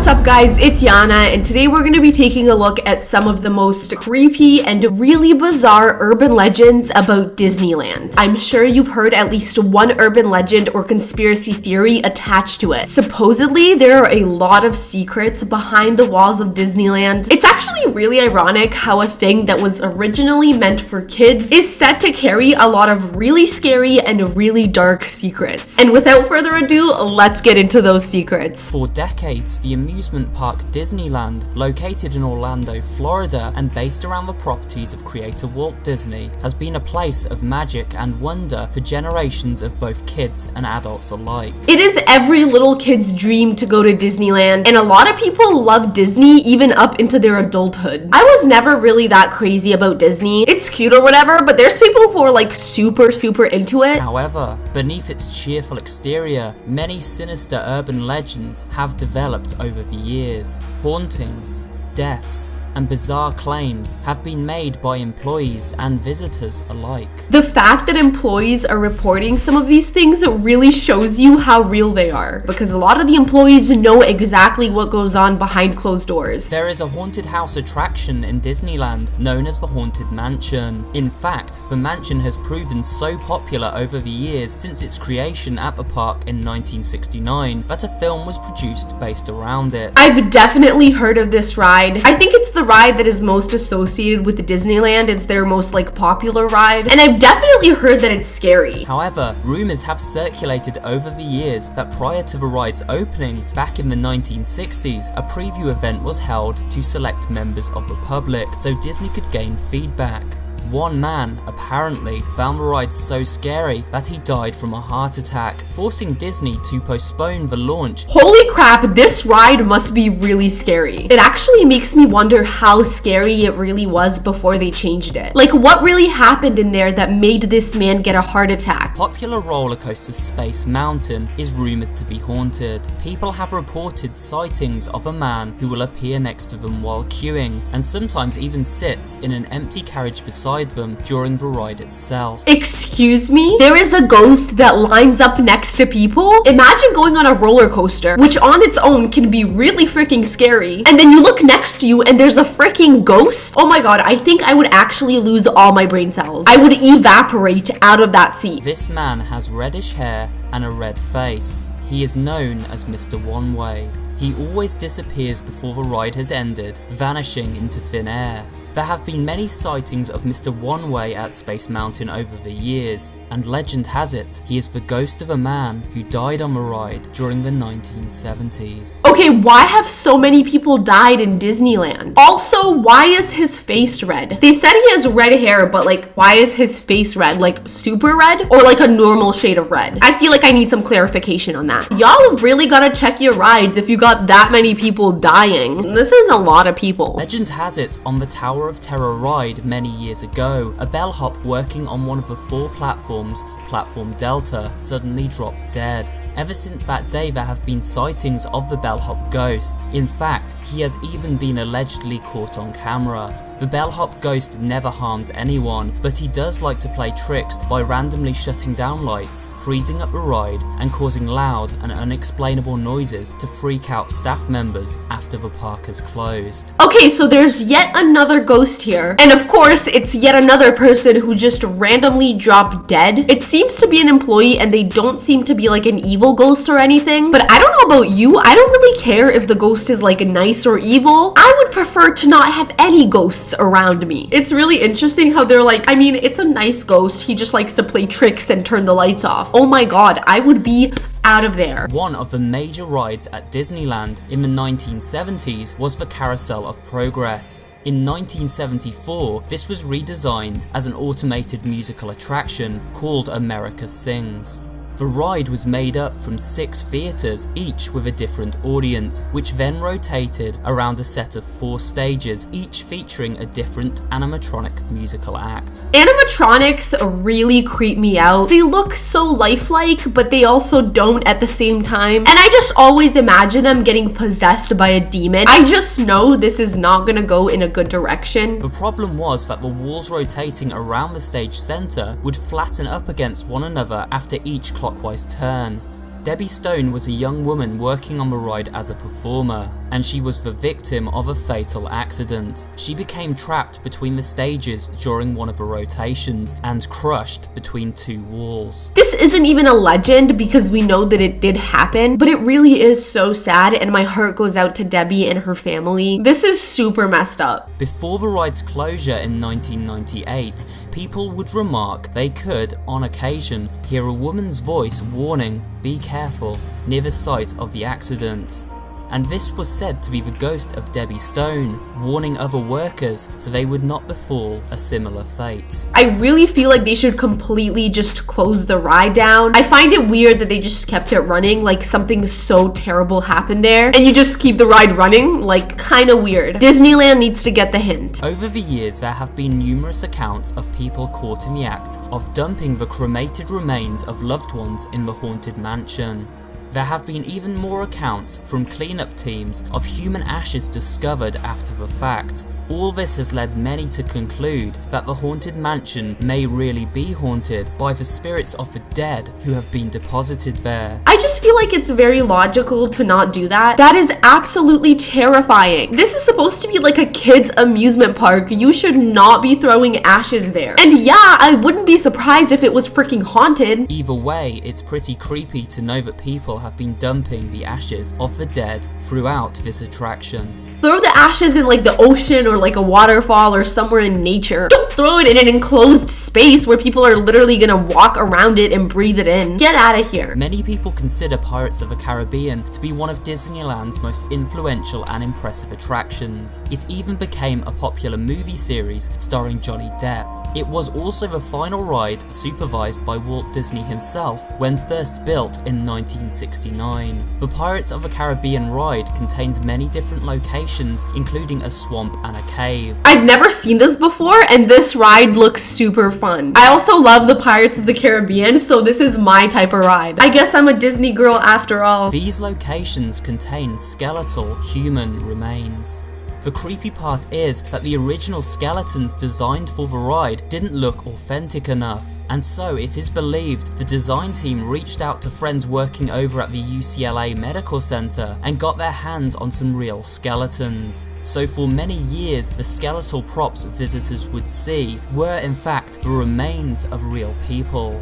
up, guys? It's Yana, and today we're going to be taking a look at some of the most creepy and really bizarre urban legends about Disneyland. I'm sure you've heard at least one urban legend or conspiracy theory attached to it. Supposedly, there are a lot of secrets behind the walls of Disneyland. It's actually really ironic how a thing that was originally meant for kids is set to carry a lot of really scary and really dark secrets. And without further ado, let's get into those secrets. For decades, the amusement park Disneyland, located in Orlando, Florida, and based around the properties of creator Walt Disney, has been a place of magic and wonder for generations of both kids and adults alike. It is every little kid's dream to go to Disneyland, and a lot of people love Disney even up into their adulthood. I was never really that crazy about Disney. It's cute or whatever, but there's people who are like super into it. However, beneath its cheerful exterior, many sinister urban legends have developed over the years. Hauntings, deaths, and bizarre claims have been made by employees and visitors alike. The fact that employees are reporting some of these things really shows you how real they are, because a lot of the employees know exactly what goes on behind closed doors. There is a haunted house attraction in Disneyland known as the Haunted Mansion. In fact, the mansion has proven so popular over the years since its creation at the park in 1969 that a film was produced based around it. I've definitely heard of this ride. I think it's the ride that is most associated with Disneyland. It's their most popular ride, and I've definitely heard that it's scary. However, rumors have circulated over the years that prior to the ride's opening back in the 1960s, a preview event was held to select members of the public so Disney could gain feedback. One man apparently found the ride so scary that he died from a heart attack, forcing Disney to postpone the launch. Holy crap, this ride must be really scary. It actually makes me wonder how scary it really was before they changed it. Like, what really happened in there that made this man get a heart attack? Popular roller coaster Space Mountain is rumored to be haunted. People have reported sightings of a man who will appear next to them while queuing, and sometimes even sits in an empty carriage beside them during the ride itself. Excuse me? There is a ghost that lines up next to people? Imagine going on a roller coaster, which on its own can be really freaking scary, and then you look next to you and there's a freaking ghost? Oh my god, I think I would actually lose all my brain cells. I would evaporate out of that seat. This man has reddish hair and a red face. He is known as Mr. One Way. He always disappears before the ride has ended, vanishing into thin air. There have been many sightings of Mr. One Way at Space Mountain over the years, and legend has it he is the ghost of a man who died on the ride during the 1970s. Okay, why have so many people died in Disneyland? Also, why is his face red? They said he has red hair, but why is his face red? Like super red? Or like a normal shade of red? I feel like I need some clarification on that. Y'all have really gotta check your rides if you got that many people dying. This is a lot of people. Legend has it on the Tower of Terror ride many years ago, a bellhop working on one of the 4 platforms, Platform Delta, suddenly dropped dead. Ever since that day, there have been sightings of the bellhop ghost. In fact, he has even been allegedly caught on camera. The bellhop ghost never harms anyone, but he does like to play tricks by randomly shutting down lights, freezing up the ride, and causing loud and unexplainable noises to freak out staff members after the park has closed. Okay, so there's yet another ghost here. And of course, it's yet another person who just randomly dropped dead. It seems to be an employee, and they don't seem to be like an evil ghost or anything. But I don't know about you, I don't really care if the ghost is nice or evil. I would prefer to not have any ghosts around me. It's really interesting how they're it's a nice ghost, he just likes to play tricks and turn the lights off. Oh my god, I would be out of there. One of the major rides at Disneyland in the 1970s was the Carousel of Progress. In 1974, this was redesigned as an automated musical attraction called America Sings. The ride was made up from 6 theatres, each with a different audience, which then rotated around a set of 4 stages, each featuring a different animatronic musical act. Animatronics really creep me out. They look so lifelike, but they also don't at the same time. And I just always imagine them getting possessed by a demon. I just know this is not gonna go in a good direction. The problem was that the walls rotating around the stage centre would flatten up against one another after each clockwise turn. Debbie Stone was a young woman working on the ride as a performer, and she was the victim of a fatal accident. She became trapped between the stages during one of the rotations and crushed between two walls. This isn't even a legend because we know that it did happen, but it really is so sad, and my heart goes out to Debbie and her family. This is super messed up. Before the ride's closure in 1998, people would remark they could, on occasion, hear a woman's voice warning, "Be careful," near the site of the accident. And this was said to be the ghost of Debbie Stone, warning other workers so they would not befall a similar fate. I really feel like they should completely just close the ride down. I find it weird that they just kept it running, like something so terrible happened there, and you just keep the ride running, like kinda weird. Disneyland needs to get the hint. Over the years, there have been numerous accounts of people caught in the act of dumping the cremated remains of loved ones in the haunted mansion. There have been even more accounts from cleanup teams of human ashes discovered after the fact. All this has led many to conclude that the haunted mansion may really be haunted by the spirits of the dead who have been deposited there. I just feel like it's very logical to not do that. That is absolutely terrifying. This is supposed to be like a kid's amusement park. You should not be throwing ashes there. And yeah, I wouldn't be surprised if it was freaking haunted. Either way, it's pretty creepy to know that people have been dumping the ashes of the dead throughout this attraction. Throw the ashes in like the ocean or like a waterfall or somewhere in nature. Don't throw it in an enclosed space where people are literally gonna walk around it and breathe it in. Get out of here. Many people consider Pirates of the Caribbean to be one of Disneyland's most influential and impressive attractions. It even became a popular movie series starring Johnny Depp. It was also the final ride supervised by Walt Disney himself when first built in 1969. The Pirates of the Caribbean ride contains many different locations, including a swamp and a cave. I've never seen this before, and this ride looks super fun. I also love the Pirates of the Caribbean, so this is my type of ride. I guess I'm a Disney girl after all. These locations contain skeletal human remains. The creepy part is that the original skeletons designed for the ride didn't look authentic enough, and so it is believed the design team reached out to friends working over at the UCLA Medical Center and got their hands on some real skeletons. So for many years, the skeletal props visitors would see were in fact the remains of real people.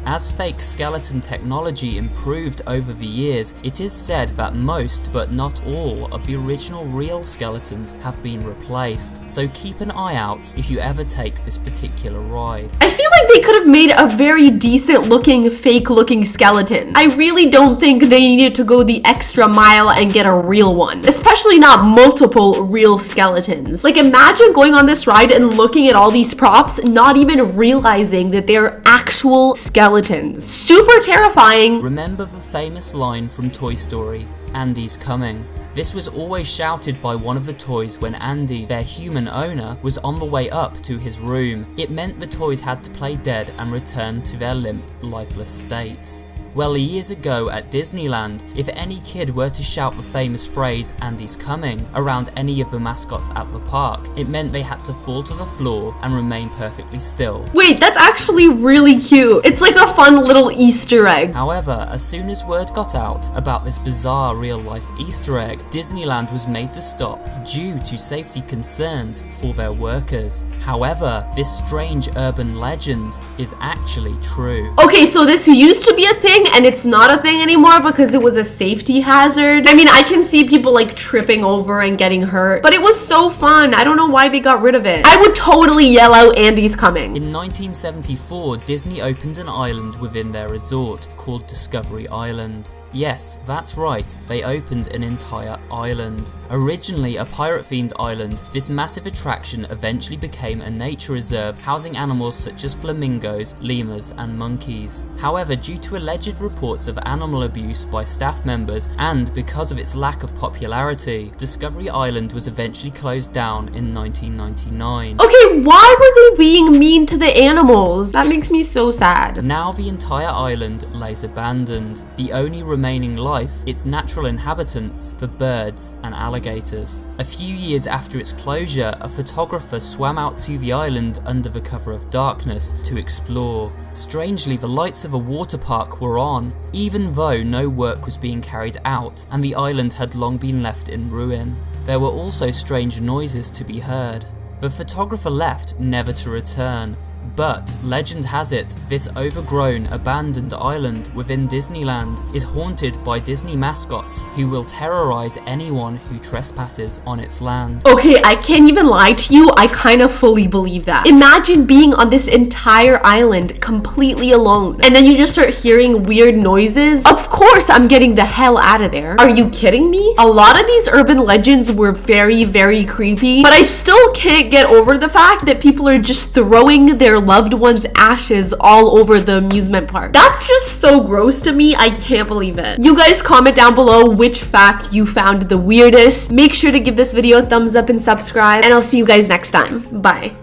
As fake skeleton technology improved over the years, it is said that most, but not all, of the original real skeletons have been replaced, so keep an eye out if you ever take this particular ride. I feel like they could have made a very decent looking, fake looking skeleton. I really don't think they needed to go the extra mile and get a real one, especially not multiple real skeletons. Like imagine going on this ride and looking at all these props, not even realizing that they're actual skeletons. Super terrifying. Remember the famous line from Toy Story, "Andy's coming"? This was always shouted by one of the toys when Andy, their human owner, was on the way up to his room. It meant the toys had to play dead and return to their limp, lifeless state. Well, years ago at Disneyland, if any kid were to shout the famous phrase, "Andy's coming," around any of the mascots at the park, it meant they had to fall to the floor and remain perfectly still. Wait, that's actually really cute. It's like a fun little Easter egg. However, as soon as word got out about this bizarre real-life Easter egg, Disneyland was made to stop due to safety concerns for their workers. However, this strange urban legend is actually true. Okay, so this used to be a thing and it's not a thing anymore because it was a safety hazard. I mean, I can see people like tripping over and getting hurt, but it was so fun. I don't know why they got rid of it. I would totally yell out, "Andy's coming." In 1974, Disney opened an island within their resort called Discovery Island. Yes, that's right, they opened an entire island. Originally a pirate-themed island, this massive attraction eventually became a nature reserve housing animals such as flamingos, lemurs and monkeys. However, due to alleged reports of animal abuse by staff members and because of its lack of popularity, Discovery Island was eventually closed down in 1999. Okay, why were they being mean to the animals? That makes me so sad. Now the entire island lays abandoned. The only remaining remaining life, its natural inhabitants, the birds and alligators. A few years after its closure, a photographer swam out to the island under the cover of darkness to explore. Strangely, the lights of a water park were on, even though no work was being carried out and the island had long been left in ruin. There were also strange noises to be heard. The photographer left, never to return. But, legend has it, this overgrown, abandoned island within Disneyland is haunted by Disney mascots who will terrorize anyone who trespasses on its land. Okay, I can't even lie to you, I kind of fully believe that. Imagine being on this entire island completely alone, and then you just start hearing weird noises. Of course I'm getting the hell out of there. Are you kidding me? A lot of these urban legends were very, very creepy, but I still can't get over the fact that people are just throwing their loved ones' ashes all over the amusement park. That's just so gross to me, I can't believe it. You guys comment down below which fact you found the weirdest. Make sure to give this video a thumbs up and subscribe, and I'll see you guys next time. Bye.